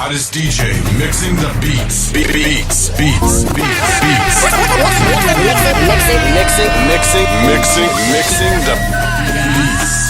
hottest DJ mixing the beats. Beats. Mixing the beats.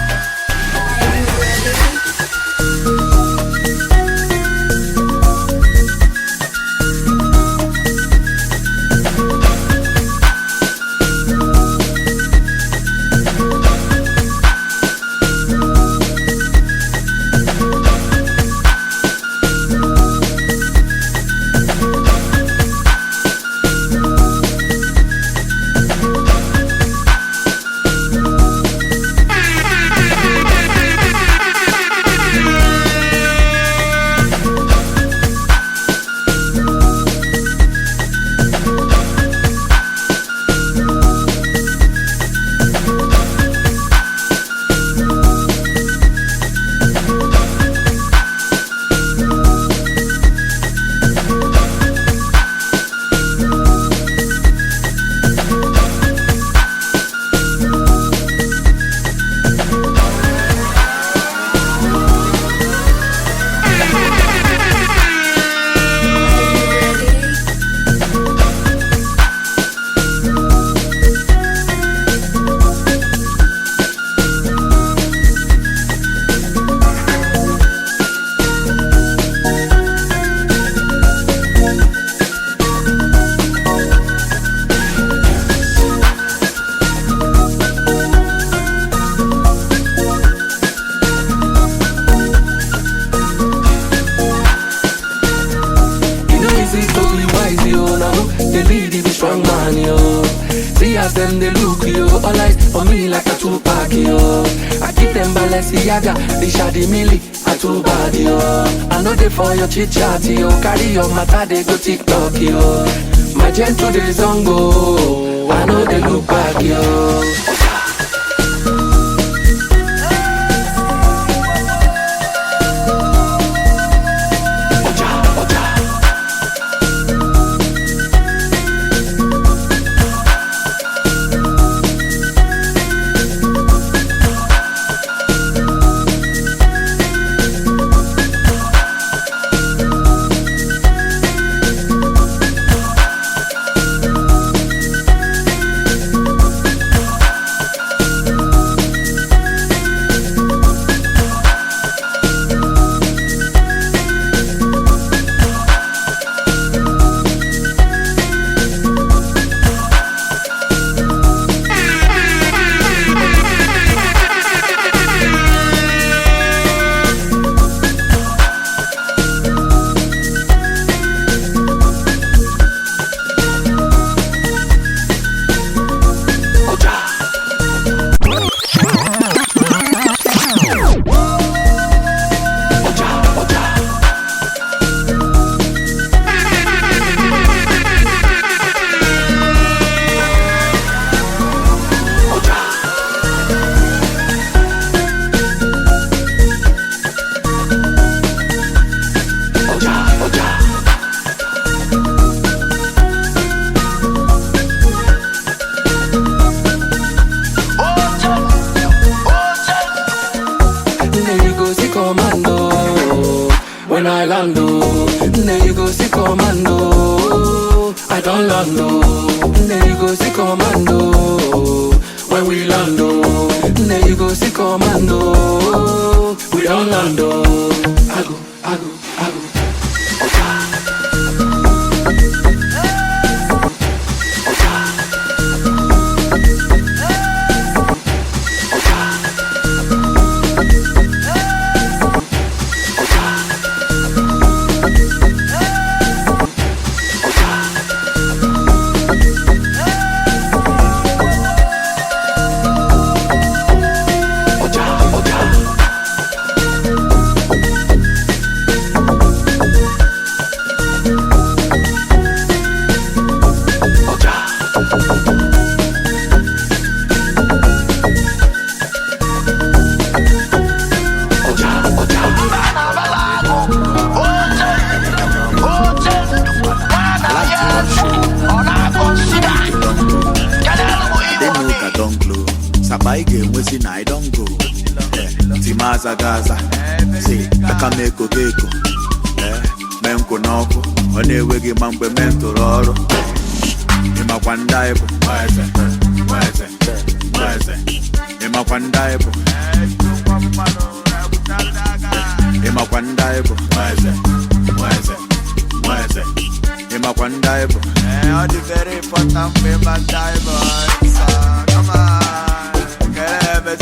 For your chit chat, yo, carry your matter, they go TikTok, yo. My gentle days on go, I know they look back, yo. Maza Gaza, see, I can make a gecko. n'ọkụ ọ na-enweghị ma mgbe mentụrụ ọrụ ịmakwa ndị anyị bụ ịmakwa ndị anyị bụ ịmakwa ndị anyị bụ ịmakwa ndị anyị bụ ọ dị very important mgbe ịma ndị anyị bụ come on kelebe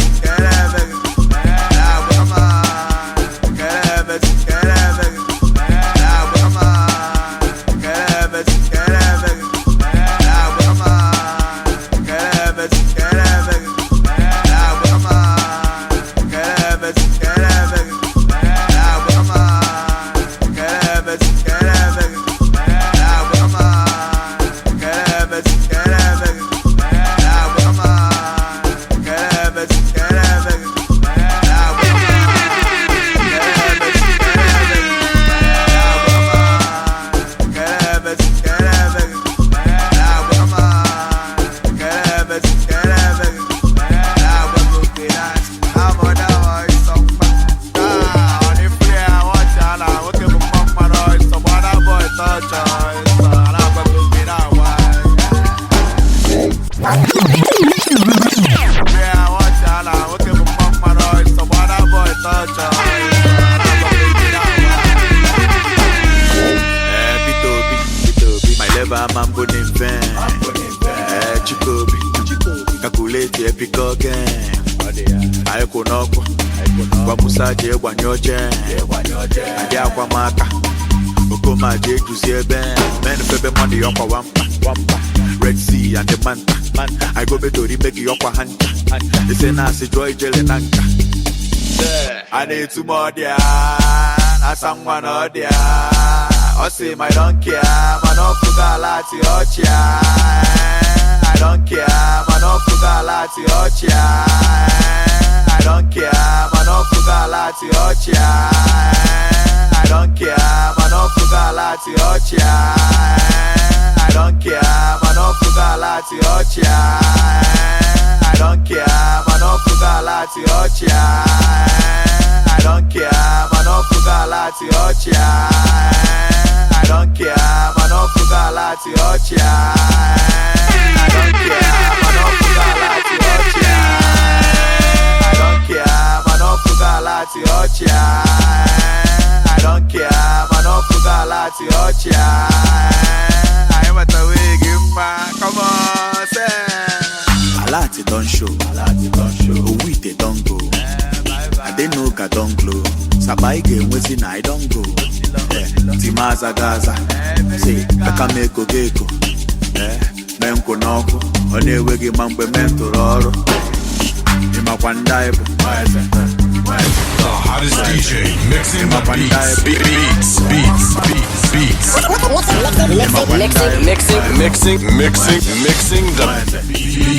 je gbanye oche adị akwa maka okoma je eduzi ebe men febe money ọkwa wampa Red Sea and the manta I go betori make ọkwa hanta ise na asị jụọ ijele na nka a na-etu m ọdịa na-asa nwa na ọdịa ọ sị ma I don't care mana ọ fụga ala ati ọchịa I don't care mana ọ fụga ala ati ọchịa I don't care, man, no fugalati ochia. I don't care, man, no fugalati ochia. I don't care, man, no fugalati ochia. I don't care, man, no fugalati ochia. I don't care, man, no fugalati ochia. I don't care, man, no fugalati ochia. I don't care, man, no fugalati ochia. Fugalati ochia. I don't care, man, no fugalati ochia. I am at the wig in my come on, say. Alati don't show, we they don't go. I didn't know God don't glow. Sabaige was in I don't go. Timaza Gaza, say, I can make a gecko. Menko Noko, on the wiggy mambe mentor. The hottest DJ mixing the mixing the beats.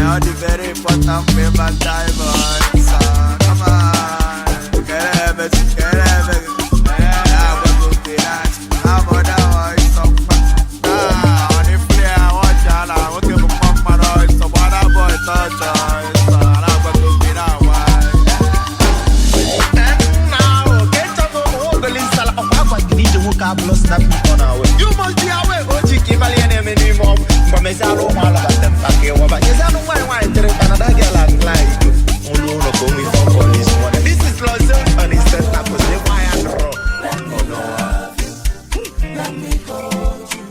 All the very important paper diamonds. Come on, get You must be aware, go to Kimberly and minimum. But Miss Allo, all of them, Paki, over. Yes, I know why I'm telling another girl and like you. Only one of me for police. This is Los and it's set up with the wire. Let me hold you.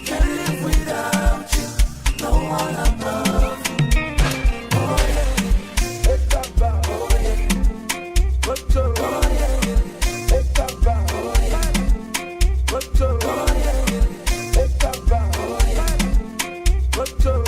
Can't live without you. No one above you. Oh yeah. It's about. Oh yeah. What's your oh yeah. It's about. Oh yeah. What's your oh yeah. It's about. Oh yeah. What's your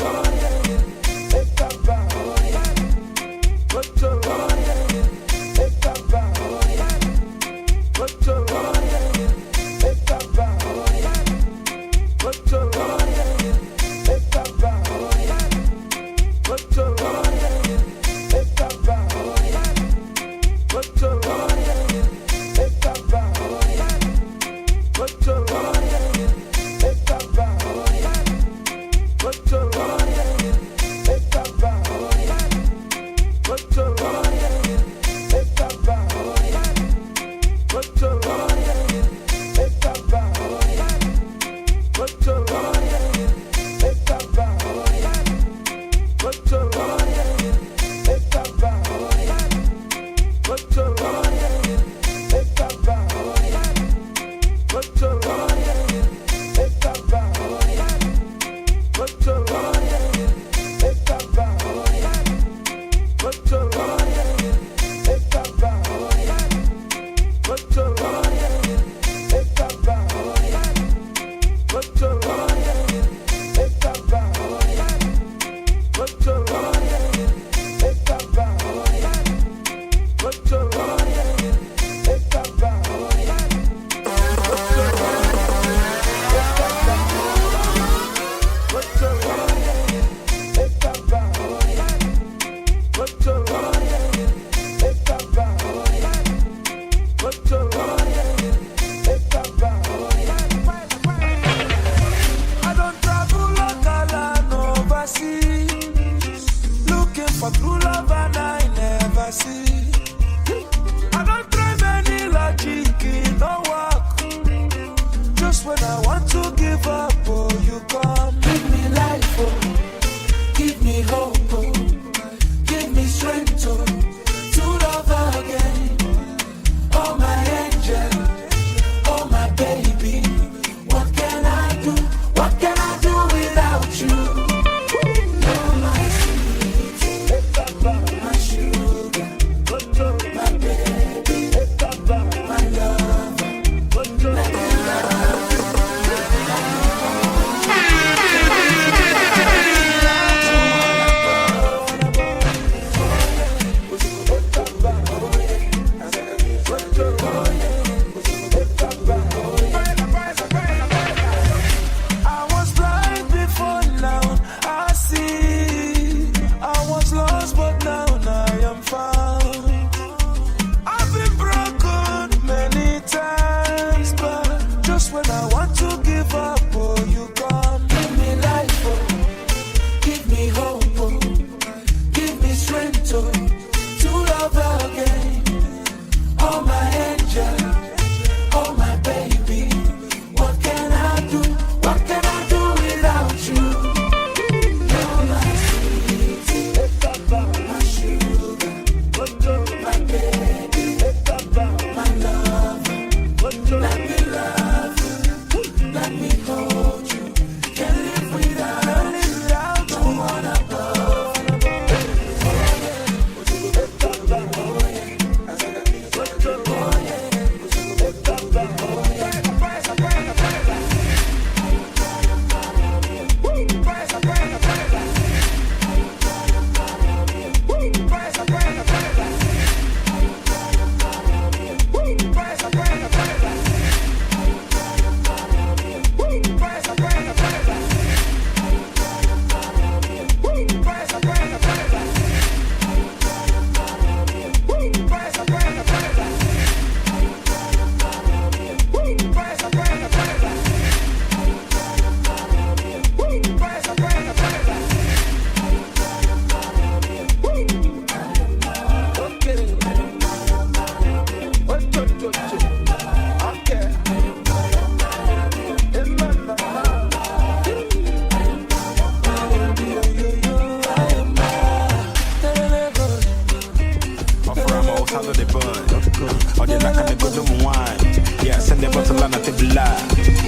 Tibula na tibula.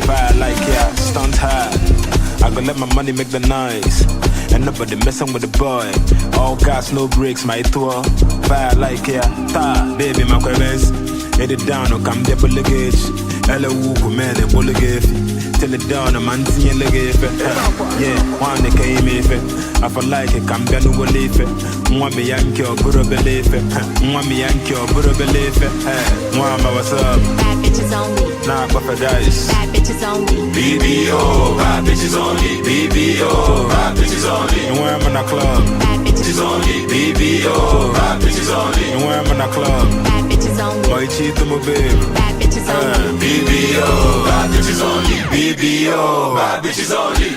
Fire like yeah, stunt hard. I go let my money make the noise. And nobody messing with the boy. All gas, no brakes, my tour. Fire like yeah, ta, baby, my quavers. Hit it down, no come there, bullet gauge. Ella woo, man, the bullet gauge. Till it down, a man seeing the gauge. Yeah, one they came if it. I feel like it, come down, no leave it. Want me Yankee or good believe it. Want me Yankee or good believe it. Want my what's up? Bad bitches only. Nah, Buffett dice. Bad bitches only. BBO, bad bitches only. BBO, bad bitches only. And when I'm in a club, Bad bitches only. BBO, bad bitches only. and when I'm in a club, Bad bitches only. boy cheat to my babe. Bad bitches only. BBO, bad bitches only. BBO, bad bitches only.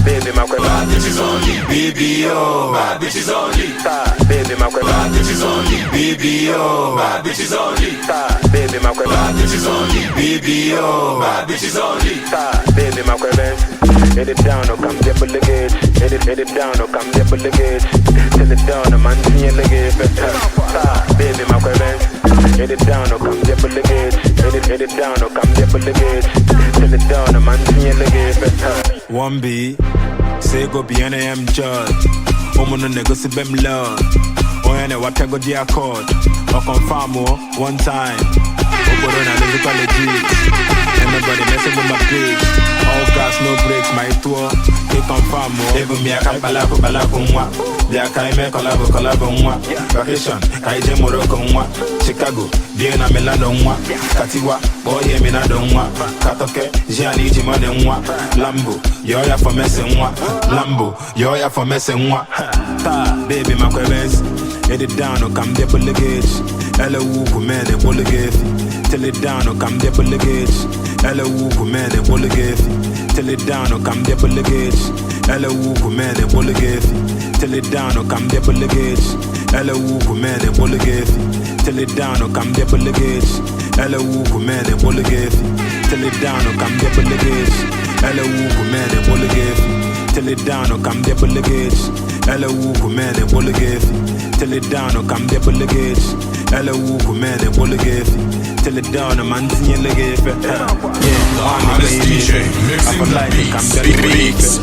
Baby, my queen. Bad bitches only. BBO, bad bitches only. Baby, my queen. Bad bitches only. BBO, bad bitches only. Baby, my queen. Bad bitches only. BBO, bad bitches only. Baby, my queen. Hit it down, or come dip the gauge. Hit it down, or come dip the gauge. Till it down, a man seeing the gauge. Baby, my queen. Hit it down, or come dip the gauge. Hit it down, or come dip the gauge. Till it down, a man seeing the gauge. One B, say go be an AM judge. Woman no nigga see them love. Oh yeah, ne what go the accord. Or confirm one time. Oh go run a musical legit. Everybody messing with my bitch. All gas, no brakes, my tour. They confirm even me I can't balapo mwa. They are kind me collabo mwa. Vacation, kaije Morocco mwa. Chicago, Vienna Milano mwa. Katiwa, boy me na don mwa. Katoke, Gianni Jimane mwa. Lambo, yo ya for messing mwa. Lambo, yo ya for messing mwa. Ta, baby my quavers. Hit it down or come there bullet gauge. Ella woo, man, the bullet gauge. Till it down or come there bullet gauge. Ella woo, man, the bullet gauge. Till it down or come there bullet gauge. Ella woo, man, the bullet gauge. Till it down or come there bullet gauge. Ella woo, man, the bullet gauge. Till it down or come there bullet gauge. Ella woo, man, the bullet gauge. Till it down or come there bullet gauge. Ella woo, man, the bullet gauge. Till it down or come there bullet gauge. Ella woo, man, the bullet gauge. Till it down or come there bullet gauge. Ella woo, man, the bullet gauge. Till it down, a man seeing the gauge. Yeah, Hottest DJ, mixing the beats.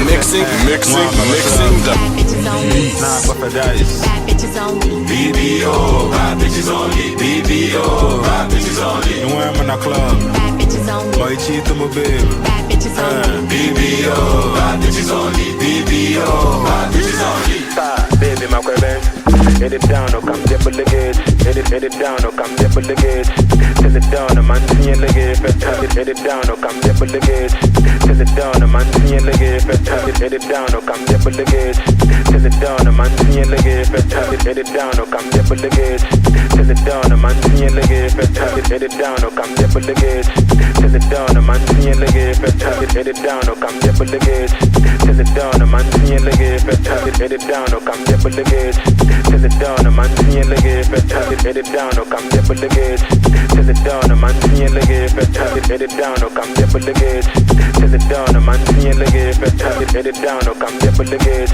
Mixing the Bad bitches only. Nah, Buffett dice. Bad bitches only. BBO, bad bitches only. BBO, bad bitches only. And when I'm in a club, Bad bitches only. boy cheat to my babe. Bad bitches only. BBO, bad bitches only. BBO, bad bitches only. Baby, my queen. Hit it down, or come dip the gauge. Hit it down, or come dip the gauge. Till it down, a man seeing the gauge. Hit it down, or come dip the gauge. Till it down, a man seeing the gauge. Hit it down, or come dip the gauge. Till it down, a man seeing the gauge. Hit it down, or come dip the gauge. Till it down, a man seeing the gauge. Hit it down, or come dip the gauge. Till it down, a man seeing the gauge. Hit it down, or come dip the gauge. Till it down, a man seeing the gauge. Hit it down, or come dip the gauge. Till it down, a man seeing the gauge. Hit it down, or come dip the gauge. Till it down, a man seeing the gauge. Hit it down, or come dip the gauge. Till it down, a man seeing the gauge. Hit it down, or come dip the gauge.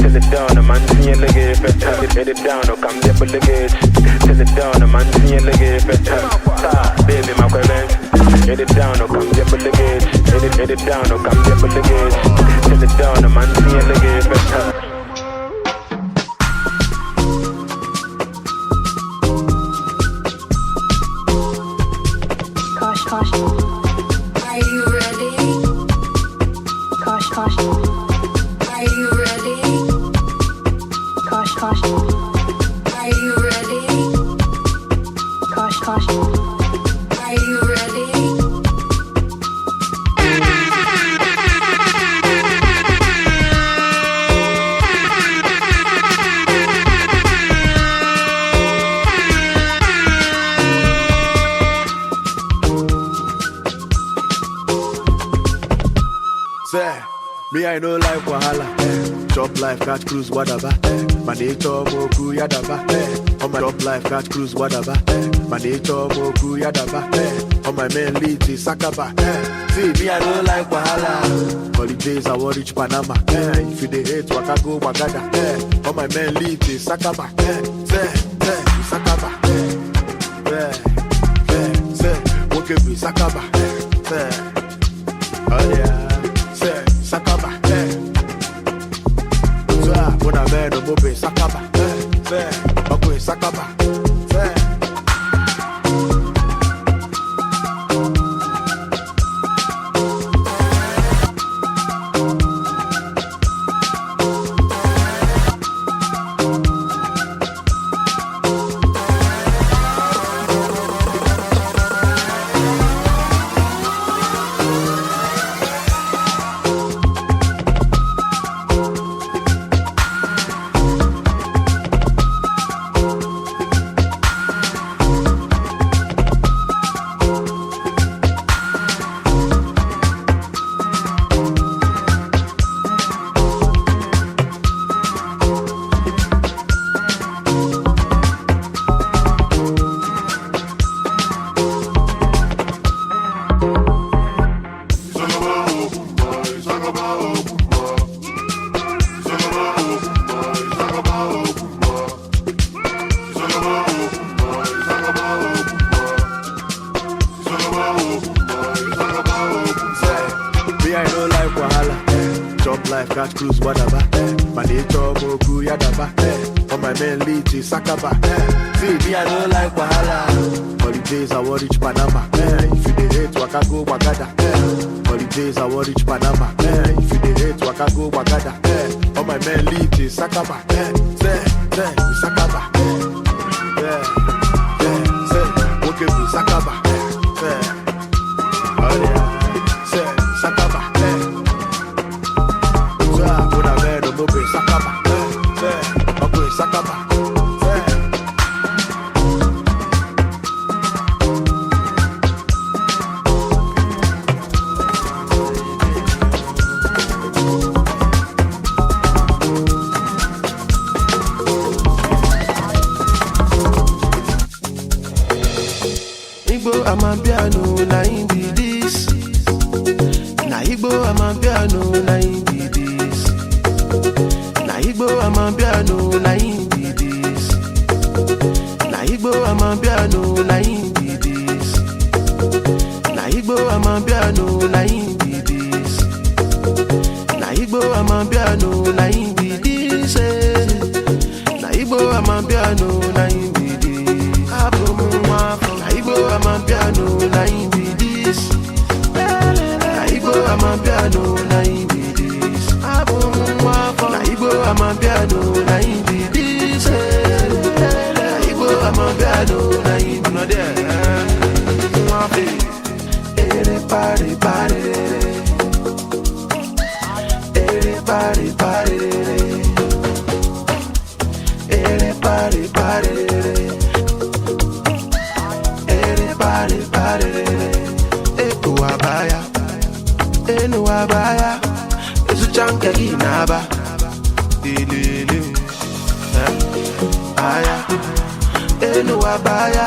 Till it down, a man seeing the gauge. Hit it down, or come dip the gauge. Till it down, a man seeing the gauge. Baby, my queen. Hit it down, or come dip the gauge. Hit it down, or come dip the gauge. Till it down, a man seeing the gauge. Are you ready? Are you ready? Are you ready? Are you ready? Say, me I know life wahala. Chop life, catch cruise, whatever. My nature moku yadaba. On my chop life, catch cruise, whatever. My nature moku yadaba. On my main lead is Sakaba. See, me I know life wahala. Holidays I want reach Panama. If you dey hate, waka go Wagada. On my main lead is Sakaba. Say, Sakaba. Sakaba, say, oh yeah, say, Sakaba, so when I made a movie, Sakaba, say, okay, Sakaba, say. Catch cruise, whatever. Manito, Moku, Yadaba. On my main lead is Sakaba. See, me, I don't like Wahala. Holidays, I want reach Panama. If you hate, Waka go Wagada. Holidays, I want reach Panama. If you hate, Waka go Wagada. On my main lead is Sakaba. Say, Sakaba. Say, okay, Sakaba. Oh, yeah. Say, Sakaba. Sakaba, okay, Sakaba. Igbo, I'm a piano, na in be this. Na Igbo, I'm a piano, na in be this. Na Igbo, I'm a piano, na in be this. Na Igbo, I'm a piano, na in be this. Na Igbo, I'm a piano, na in be this. Na Igbo, I'm a piano, na in be this. Na Igbo, I'm a piano, na in be this. Na Igbo, I'm a piano, na in be this. Na Igbo, I'm a piano, na in be this. Na Igbo, I'm a piano, na in be this. Na Igbo, I'm a piano, na in be this. Everybody, party, everybody, party, everybody, party, everybody, party. Eko abaya, enu abaya, esu chanke ginaba, dilili, aya, enu abaya,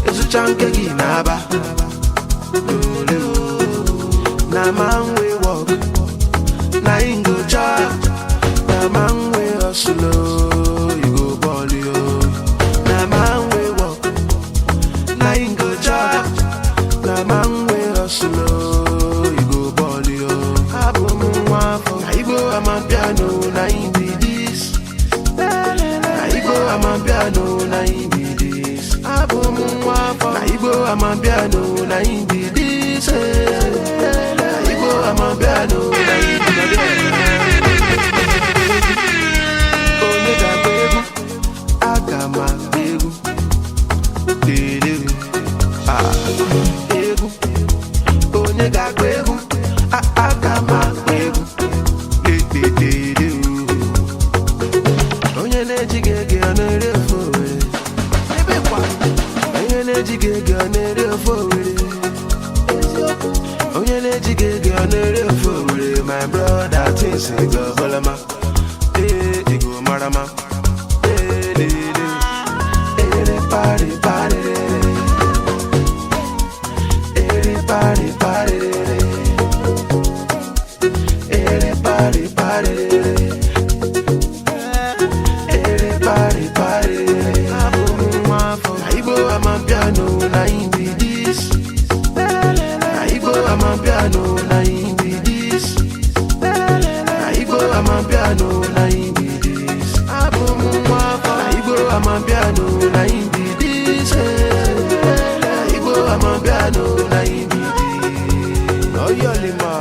esu chanke ginaba. Na man we walk, na him go chop. Na man we hustle, you go ball yo. Na man we walk, na him go chop. Na man we hustle, you go ball yo. Na Igbo I'm a piano, na him be this. Na Igbo I'm a piano, na him be this. Na Igbo I'm a piano, na him be this. Na Igbo I'm a piano, na him be this. Onye ga-agba egwu, aga m agba egwu. Dede, egwu. Onye ga-agba egwu, aga m agba egwu. Dede, onye na-ejighị ego ọ na-ere ofe Owerri. Onye na-ejighị ego ọ na-ere ofe Owerri. Onye na-ejighị ego ọ na-ere ofe Owerri. My brother things ego ọbụlama. Ego marama. Everybody, party. Everybody, party. Everybody, party. Everybody, party. Na Igbo I'm a piano, na him be this. Na na him be this. Na Igbo Amapiano, na him be this. Oh, Yolima.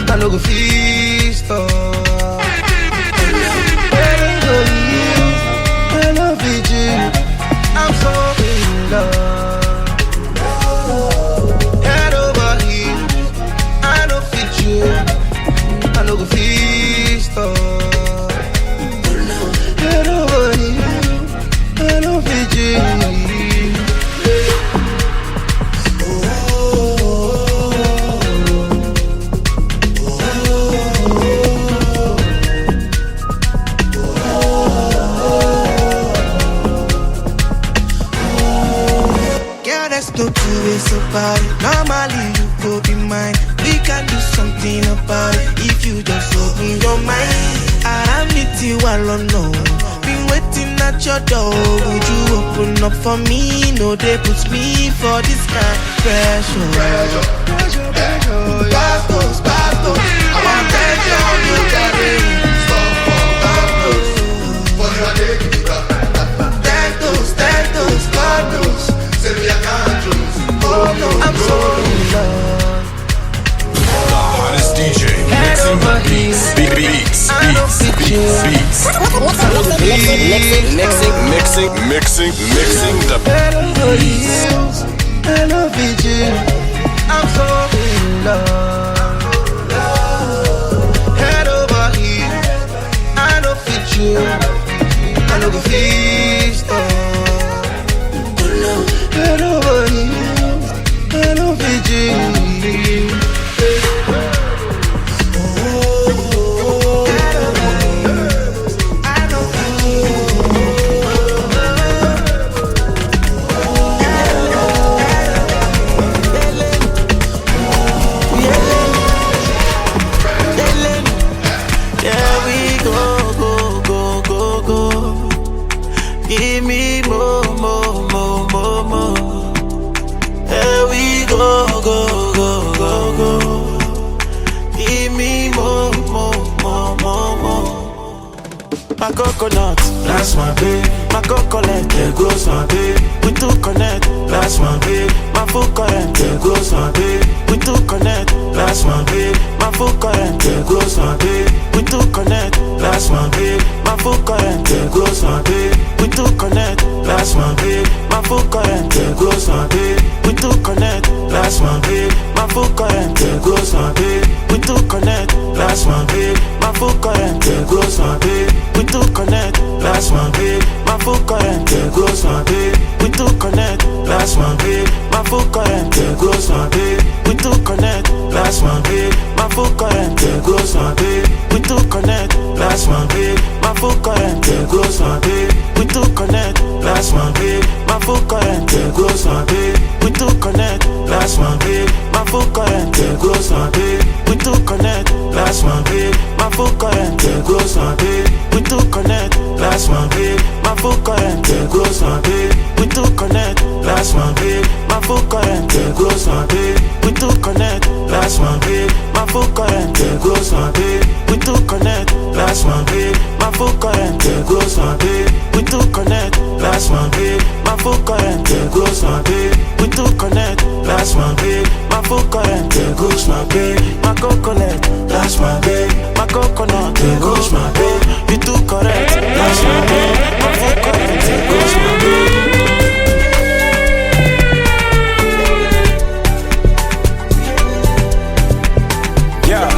I no go feast I love you. I'm so in love. Head over heels, I no fit you. I no go feast Head over heels, I no fit you. Normally you go be mine. We can do something about it if you just open your mind. I meet you alone, no. Been waiting at your door. Would you open up for me? No, they put me for this kind of pressure. Bastos. I want pressure, you carry. Stop for bastos. For you are taking it up. Tentos, God knows. Say me I can't lose. Oh no, I'm so in love. The hottest DJ mixing the beats. Mixing the Head over heels, I love you. I'm so in love. Head over heels, I know fit you. I know the feast. Head over heels, I know fit you. Give me more. Here we go. Give me more. My coconut, that's my babe. My coconut, there goes my babe. We two connect, that's my babe. My full current, there goes my babe. We two connect, that's my babe. My full current, there goes my babe. We two connect, that's my babe. My full current, there goes my babe. We two connect, that's my babe. My full current, there goes my babe. We two connect, that's my babe. My full current, there goes my babe. We two connect, that's my babe. My full current, there goes my babe. We two connect, that's my babe. My full current, there goes my babe. We two connect, that's my babe. My full current, there goes my babe. We two connect, that's my babe. My full current, there goes my babe. We two connect, that's my babe. My full current, there goes my babe. We two connect, that's my babe. My full current, there goes my babe. We two connect, that's my babe. My full current, there goes my babe. We two connect, that's my babe. My full current, there goes my babe. We two connect, that's my babe. My full current, there goes my babe. We two connect, that's my babe. My full current, there goes my babe. We two connect, that's my babe. My full current, there goes my babe. We two connect, that's my babe. My full current, there goes my babe. We two connect, that's my babe. My full current, there goes my babe. We two connect, that's my babe. My full current, there goes my babe. My coconut, that's my babe. My coconut, there goes my babe. You two correct, that's my babe. My full current, there goes my babe. Yeah,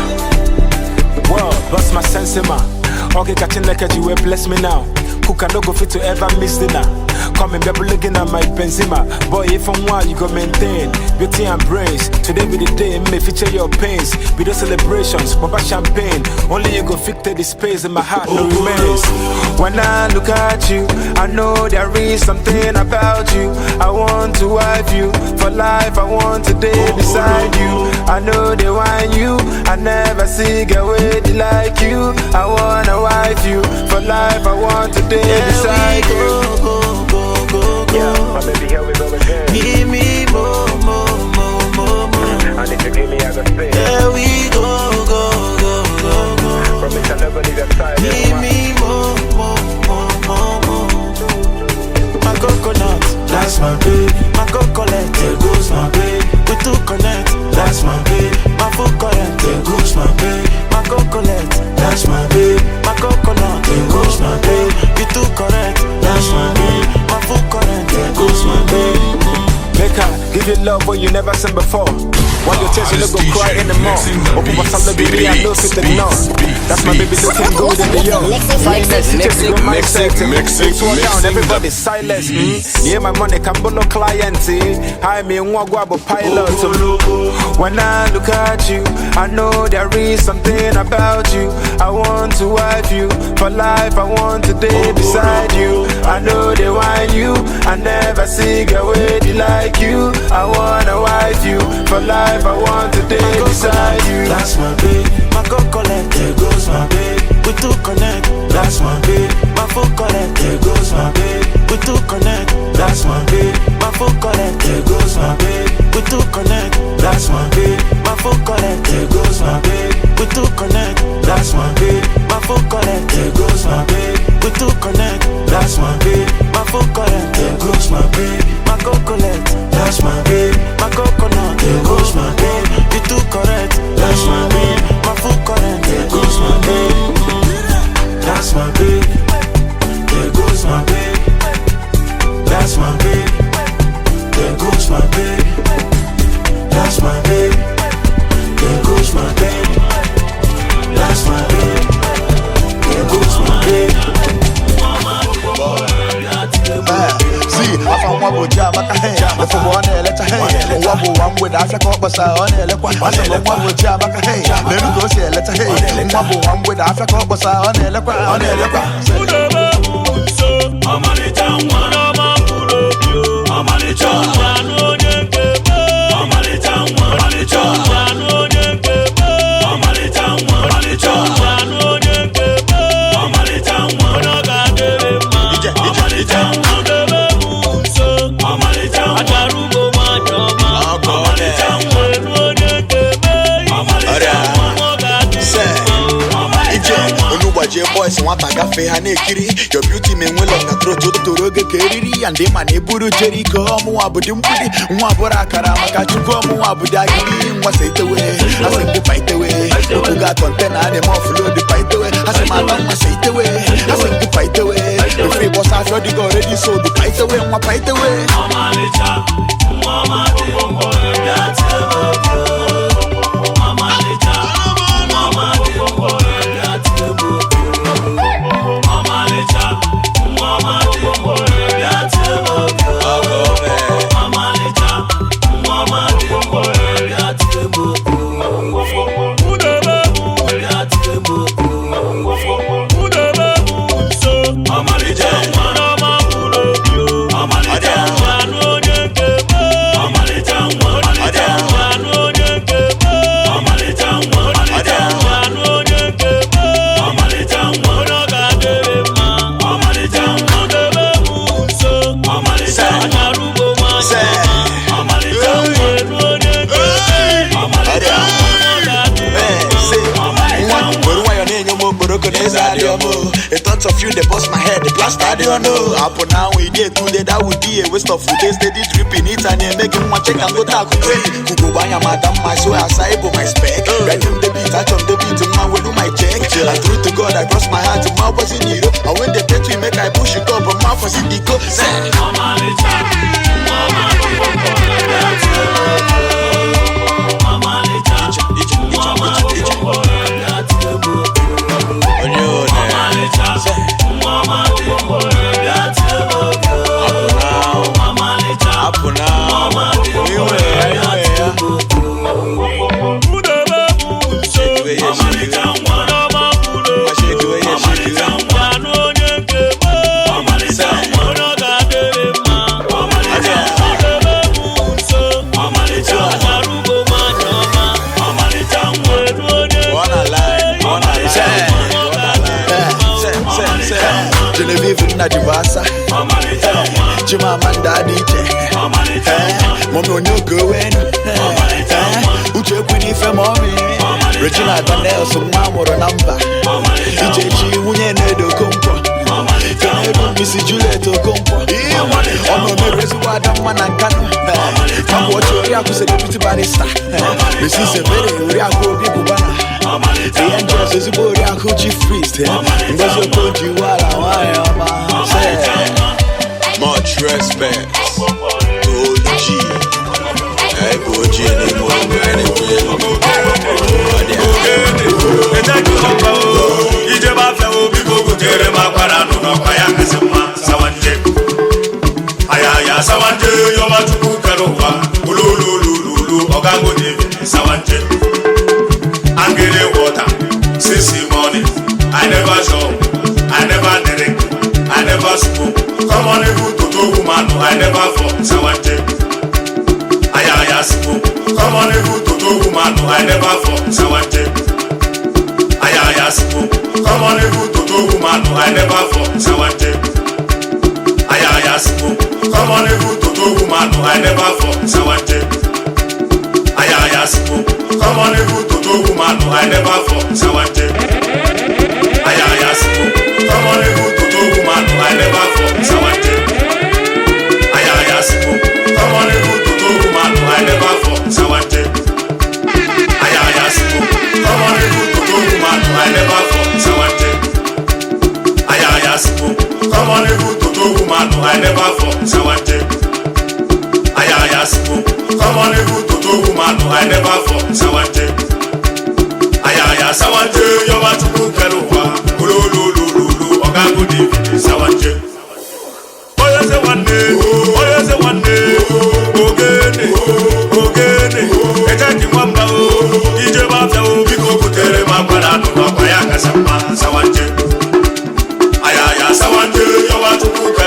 well, bust my sense, man. Okay, catching like you will bless me now. cook, I no go fit to ever miss dinner. Come and be looking at my Benzema. Boy, if I'm wild, you go maintain beauty and brains. Today be the day, may feature your pains. Be the celebrations, pop champagne. Only you go fit the space in my heart, no remains. When I look at you, I know there is something about you. I want to wife you for life. I want to day beside you. I know they want you. I never see a lady like you. I wanna wife you for life. I want to day beside you. Yeah, my baby, here we go again. Give me more. I need to give me as a spin. Here we go. Promise I'll never leave your side. Give me more. My coconut, that's my baby. My coconut, there goes my baby. We two connect, that's my baby. My full current, there goes my baby. My coconut, that's my baby. My coconut, there goes my baby. We two correct, that's my baby. My full current, there goes my baby. Make her give you love what you never seen before. While your tears, you no go cry anymore. Open my salad, baby, I know fit ignore. That's my baby looking good in the yard. Finest, just go mindset. Mix one down, everybody silence. Yeah, my money can no client. Hi, me and Wagwabo pilot. When I look at you, I know there is something about you. I want to wife you for life. I want to day beside you. I know they want you. I never see a lady like you. I wanna wife you for life. I want to day beside you. That's my baby. My coconut, there goes my baby. We two connect, that's my baby. My full connect, there goes my baby. We two connect, that's my baby. My full connect, there goes my baby. We two connect, that's my baby. My full connect, there goes my baby. We two connect, that's my baby. My full connect, there goes my baby. We two connect, that's my baby. My full connect, there goes my baby. My coconut, that's my baby. My coconut, there goes my baby. We two correct, that's my baby. My full connect, there goes my baby. That's my baby. There goes my baby. That's my baby. There goes my baby. That's my baby. There goes my baby. That's my baby. There goes my baby. See, I found one with Jamaica hand. The for one letter hand. One with Africa, but I on a lequan. One with Jamaica hand. Let me go see a letter hand. One with Africa, but I on a lequan. On a lequan. Boys want to gafe hanekiri. Your beauty me well on the throat to roge keriri. And they man eburu jeri komu abudimbudi. Mwabora karama kachuko mu abudagiri. Mwase itewe, ase mbu paitewe. Uga content ane mo flow di paitewe. Ase madam mwase itewe, ase mbu paitewe. If we boss after the go ready so di paitewe, mwa paitewe. Mamalicha, mamati bongo a thought of you, they bust my head, the blast I don't know. Up now we did today, that would be a waste of food. They steady dripping it and they making one check and go talk to me. Kugo banya madam, my soul aside for my spec. Right on the beat, touch on the beat, man will do my check. And true to God, I cross my heart, my was in Europe. And when they get to make I push it up, but my was in the go. Say, mama, mama, na Jivasa. Chimamanda DJ. Mommy on your go in. Uche Queen for mommy. Regina Daniel, some mama number. DJ Wunye Nedo Compo. Missy Juliet Compo. I'm a reservoir, man and canoe. Come watch your Yaku say the barista. This is a very Yaku people banner. The angels is a boy Yaku chief priest. Because you told you while I am. Much respect to all the G. I go G anymore. Sawanje, yoma tuku karowa, ululululu, ogango divi, sawanje. Angele water, since morning, I never show, I never drink, I never smoke. Come on, you to do woman, I never fall, sawanje. Aya smoke. Come on, you to do woman, I never fall, sawanje. Aya smoke. Come on, you to do woman, I never fall, sawanje. Aya smoke. Come on, you to do woman, I never fall, sawanje. Aya smoke. Come on, you to do woman, I never fall, sawanje. Aya smoke. Come on, you to do woman, I never fall, sawanje. Aya smoke. Come on, you to do woman, I never fall, sawanje. Aya smoke. Come on, you to do woman, I never fall, sawanje. Aya smoke. Come on, you to do woman, I never fall, sawanje. Aya smoke. Come on, you to do woman, I never fall, sawanje. Aya sawanje, you want to cook a ululululu, ogango divi, sawanje. Oh, yes, one day, ogene, etaki mwamba o, ije bafya o, biko kutere mambara no kwayaka sama, sawanje. Aya sawanje, you want to cook a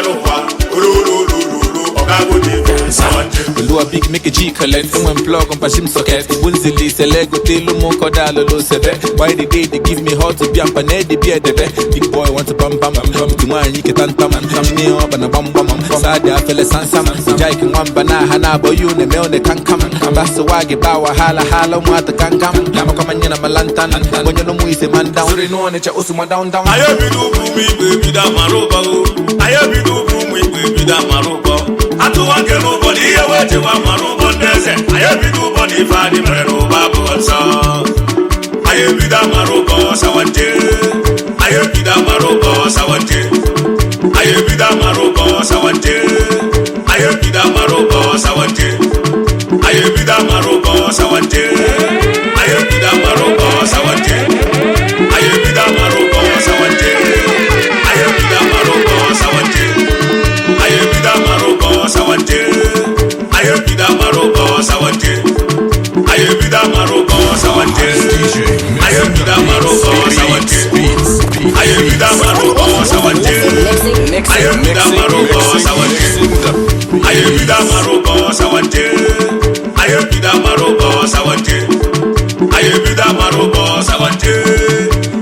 ululululu, ogango divi, sawanje. Olu a big make a G collect from when plug on Pashim socket. Bunzili selego telu mo koda lolo sebe. Why the day they give me hot to be and pane the beer debe. Big boy want to bam bam bam. To man you can tam tam me up and a bam bam bam. Sade a fella sansam. Jai can one bana hana boy you ne me on the can come. Basso wagi bawa hala hala mo at the can come. Lama come and yana malantan. When you know mu is a man down. So they know nature usuma down down. I have you me baby da maroba. I have you me baby da maroba. Atu wange nobody away wa maroba ndeze. I have you body fadi maroba bonsa. I have you da maroba sawanje. I have you da maroba sawanje. I have you da maroba sawanje. I have you da maroba sawanje. I have you da maroba sawanje. I have you da maroba sawanje. I have you da maroba sawanje. I have you da maroba sawanje. I have you da maroba sawanje. I have you da maroba sawanje. I have you da maroba sawanje. I have you da maroba sawanje. I have you da maroba sawanje. I have you da maroba sawanje. I have you da maroba sawanje. I have you da maroba sawanje. I have you da maroba sawanje.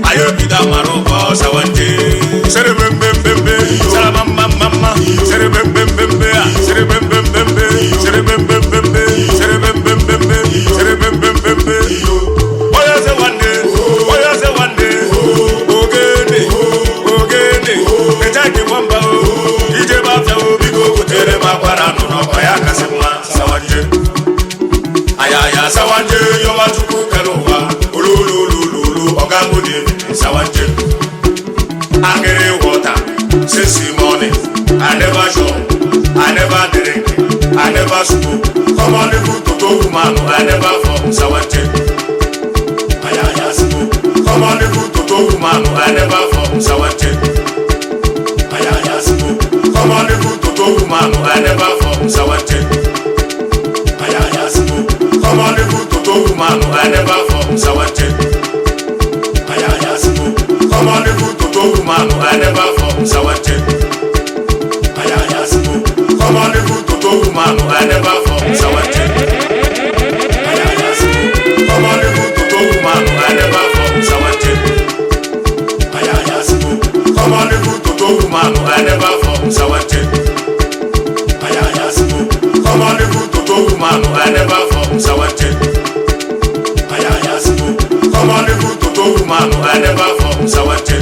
I have you da maroba sawanje. Sere bem bem bem bem, sere mama mama, sere bem bem bem bem, sere bem bem bem bem, sere bem bem bem bem, sere bem bem bem bem, sere bem bem bem bem. Oya se one day, ogene, etaki mwamba o, ije bafya o, biko kutere makwara no kwayaka sema sawanje. Aya sawanje, yo watuku karowa, ululululu, ogango divi, sawanje. Angere water, since morning, I never show, I never drink, I never smoke. Come on, the food to go woman, I never fall, sawanje. Aya smoke. Come on, the food to go woman, I never fall, sawanje. Aya smoke. Come on, the food to go woman, I never fall, sawanje. Aya smoke. Come on, the food to go woman, I never fall, sawanje. Aya smoke. Come on, the food to go woman, I never fall, sawanje. Aya smoke. Come on, the food to go woman, I never fall, sawanje. Aya smoke. Come on, the food to go woman, I never fall, sawanje. Aya smoke. Come on, the food to go woman, I never woman, I never fall Sawache. Ayayasibo. Come on, little Toto woman, I never fall Sawache.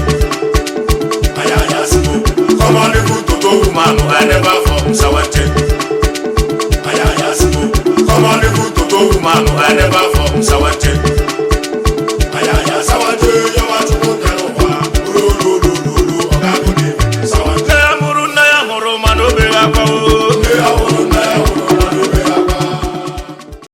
Ayayasibo. Come on, little Toto woman, I never fall Sawache. Ayayasibo. Come on, little Toto woman, I never fall Sawache.